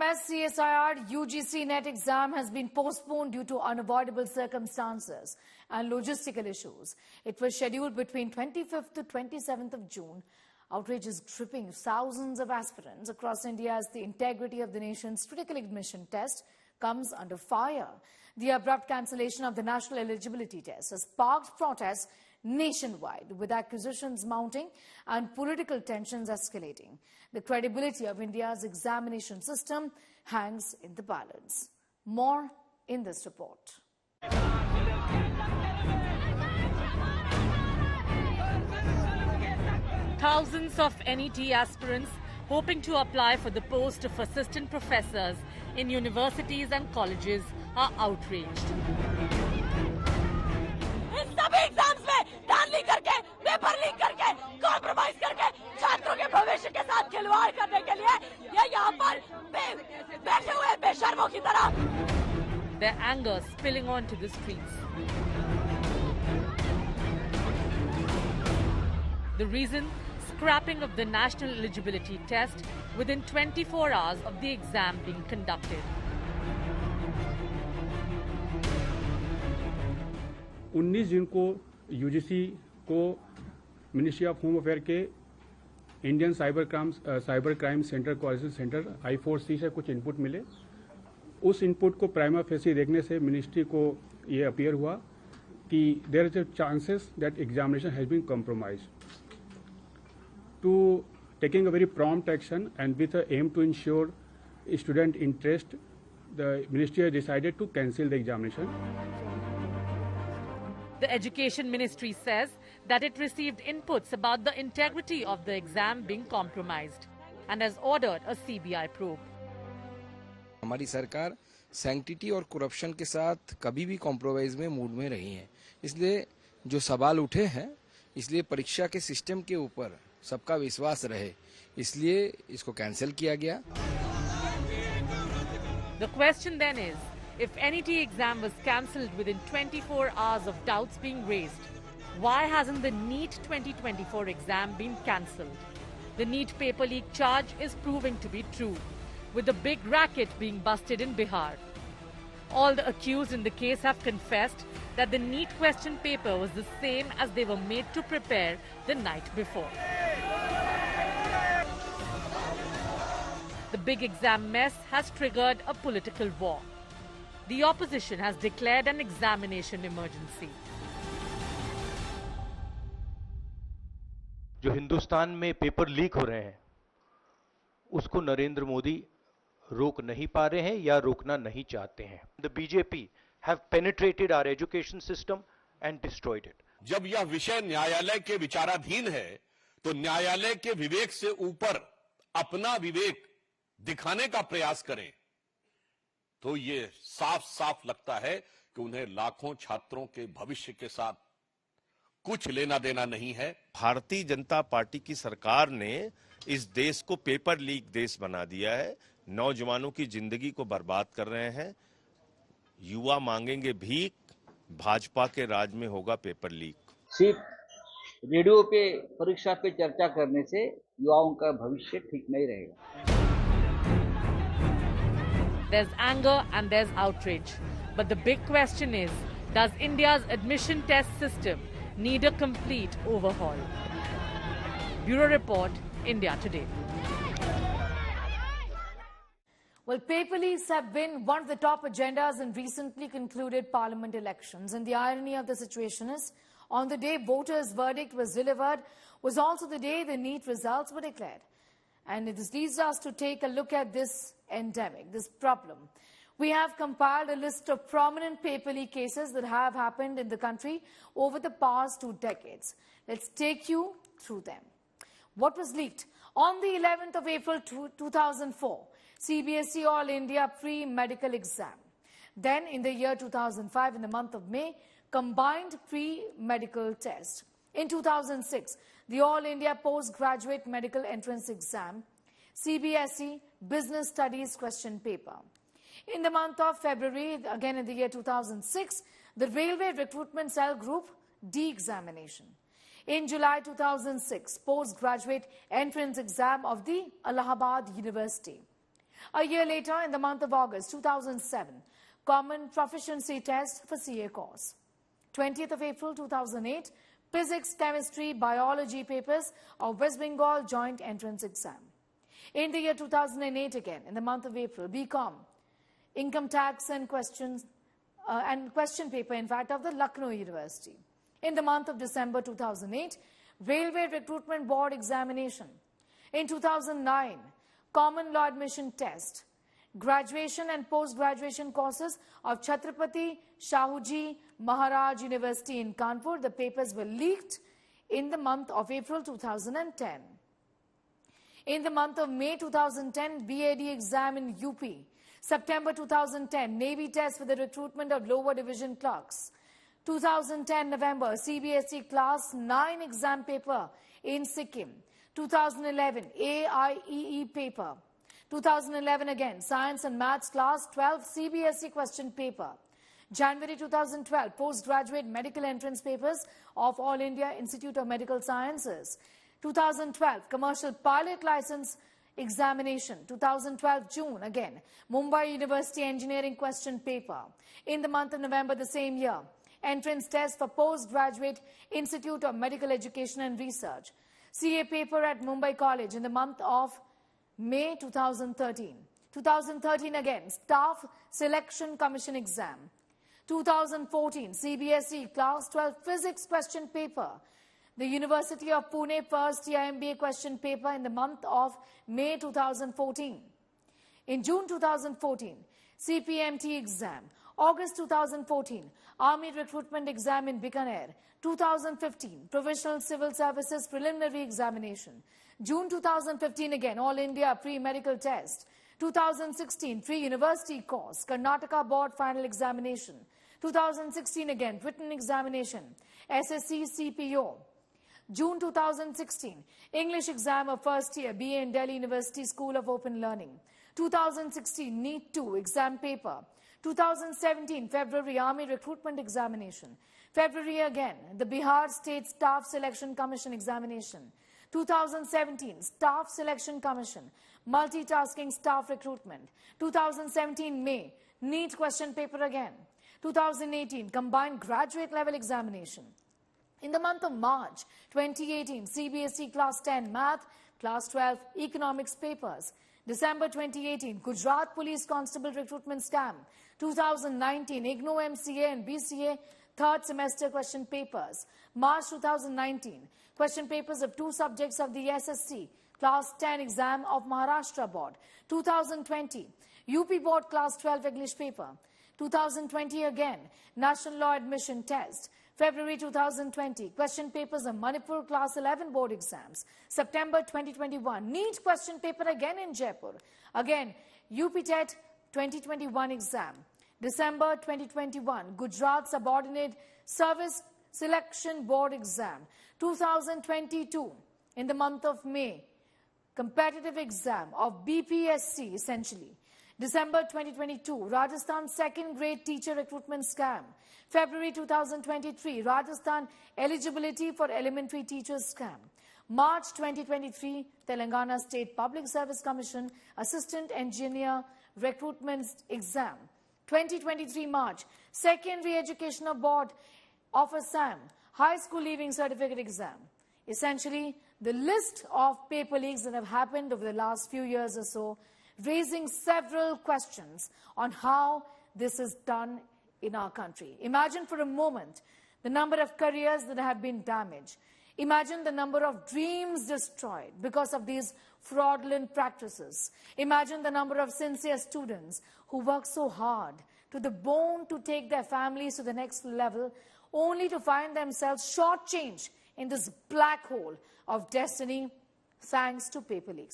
India's CSIR UGC NET exam has been postponed due to unavoidable circumstances and logistical issues. It was scheduled between 25th to 27th of June. Outrage is gripping thousands of aspirants across India as the integrity of the nation's critical admission test comes under fire. The abrupt cancellation of the national eligibility test has sparked protests nationwide, with accusations mounting and political tensions escalating. The credibility of India's examination system hangs in the balance. More in this report. Thousands of NET aspirants hoping to apply for the post of assistant professors in universities and colleges are outraged. सभी exams में धांधली करके, paper leak करके, compromise करके छात्रों के भविष्य के साथ खिलवाड़ करने के लिए ये यहाँ पर बैठे हुए बेशर्मों की तरह. Their anger spilling onto the streets. The reason? Scrapping of the national eligibility test within 24 hours of the exam being conducted. 19 जून को यूजीसी को मिनिस्ट्री ऑफ होम अफेयर के Indian cyber crime centre coordination centre I4C से कुछ input मिले. उस input को prima facie देखने से मिनिस्ट्री को ये अपीयर हुआ कि there is a chances that examination has been compromised. To taking a very prompt action and with an aim to ensure student interest, the ministry has decided to cancel the examination. The Education Ministry says that it received inputs about the integrity of the exam being compromised and has ordered a CBI probe. हमारी सरकार sanctity और corruption के साथ कभी भी compromise में mood में रही है. इसलिए जो सवाल उठे हैं, इसलिए परीक्षा के सिस्टम के ऊपर सबका विश्वास रहे, इसलिए इसको कैंसिल किया गया. The question then is, if NET exam was cancelled within 24 hours of doubts being raised, why hasn't the NEET 2024 exam been cancelled? The NEET paper leak charge is proving to be true, with the big racket being busted in Bihar. All the accused in the case have confessed that the NEET question paper was the same as they were made to prepare the night before. The big exam mess has triggered a political war. The opposition has declared an examination emergency. जो हिंदुस्तान में paper leak हो रहे हैं, उसको नरेंद्र मोदी रोक नहीं पा रहे हैं या रोकना नहीं चाहते हैं. The BJP have penetrated our education system and destroyed it. जब यह विषय न्यायालय के विचाराधीन है, तो न्यायालय के विवेक से ऊपर अपना विवेक दिखाने का प्रयास करें, तो ये साफ साफ लगता है कि उन्हें लाखों छात्रों के भविष्य के साथ कुछ लेना देना नहीं है. भारतीय जनता पार्टी की सरकार ने इस देश को पेपर लीक देश बना दिया है. नौजवानों की जिंदगी को बर्बाद कर रहे हैं. युवा मांगेंगे भीख, भाजपा के राज में होगा पेपर लीक. सिर्फ रेडियो पे परीक्षा पे चर्चा करने से युवाओं का भविष्य ठीक नहीं रहेगा. There's anger and there's outrage. But the big question is, does India's admission test system need a complete overhaul? Bureau Report, India Today. Well, paper leaks have been one of the top agendas in recently concluded parliament elections. And the irony of the situation is, on the day voters' verdict was delivered, was also the day the NEET results were declared. And this leads us to take a look at this endemic, this problem. We have compiled a list of prominent paper leak cases that have happened in the country over the past 2 decades. Let's take you through them. What was leaked? On the 11th of April 2004, CBSE All India Pre-Medical Exam. Then in the year 2005, in the month of May, Combined Pre-Medical Test. In 2006, the All India Postgraduate Medical Entrance Exam, CBSE Business Studies Question Paper. In the month of February, again in the year 2006, the Railway Recruitment Cell Group D-Examination. In July 2006, Postgraduate Entrance Exam of the Allahabad University. A year later, in the month of August 2007, Common Proficiency Test for CA course. 20th of April 2008, Physics, Chemistry, Biology papers of West Bengal Joint Entrance Exam. In the year 2008 again, in the month of April, BCom, Income Tax and question paper, in fact, of the Lucknow University. In the month of December 2008, Railway Recruitment Board examination. In 2009, Common Law Admission Test, graduation and post-graduation courses of Chhatrapati Shahuji Maharaj University in Kanpur. The papers were leaked in the month of April 2010. In the month of May 2010, BAD exam in UP. September 2010, Navy test for the recruitment of lower division clerks. 2010 November, CBSE Class 9 exam paper in Sikkim. 2011, AIEE paper. 2011 again, Science and Maths Class 12 CBSE question paper. January 2012, postgraduate medical entrance papers of All India Institute of Medical Sciences. 2012, commercial pilot license examination. 2012 June, again, Mumbai University Engineering question paper. In the month of November the same year, entrance test for postgraduate Institute of Medical Education and Research. CA paper at Mumbai College in the month of May 2013. 2013 again, Staff Selection Commission exam. 2014, CBSE Class 12 Physics question paper. The University of Pune first year MBA question paper in the month of May 2014. In June 2014, CPMT exam. August 2014, Army recruitment exam in Bikaner. 2015, Provisional Civil Services preliminary examination. June 2015 again, All India pre-medical test. 2016, pre-university course, Karnataka board final examination. 2016 again, written examination, SSC CPO. June 2016, English exam of first year, BA in Delhi University School of Open Learning. 2016, NEET 2 exam paper. 2017, February, Army recruitment examination. February again, the Bihar State Staff Selection Commission examination. 2017, Staff Selection Commission, multitasking staff recruitment. 2017, May, NEET question paper again. 2018, combined graduate level examination. In the month of March 2018, CBSE Class 10 Math, Class 12 Economics papers. December 2018, Gujarat Police Constable recruitment scam. 2019, IGNOU MCA and BCA third semester question papers. March 2019, question papers of 2 subjects of the SSC Class 10 exam of Maharashtra Board. 2020, UP Board Class 12 English paper. 2020 again, National Law Admission Test. February 2020, question papers of Manipur Class 11 board exams. September 2021, NEET question paper again in Jaipur. Again, UP TET 2021 exam. December 2021, Gujarat Subordinate Service Selection Board exam. 2022, in the month of May, competitive exam of BPSC essentially. December 2022, Rajasthan second grade teacher recruitment scam. February 2023, Rajasthan eligibility for elementary teachers scam. March 2023, Telangana State Public Service Commission assistant engineer recruitment exam. 2023 March, secondary educational board of Assam high school leaving certificate exam. Essentially, the list of paper leaks that have happened over the last few years or so, raising several questions on how this is done in our country. Imagine for a moment the number of careers that have been damaged. Imagine the number of dreams destroyed because of these fraudulent practices. Imagine the number of sincere students who work so hard to the bone to take their families to the next level, only to find themselves shortchanged in this black hole of destiny thanks to paper leaks.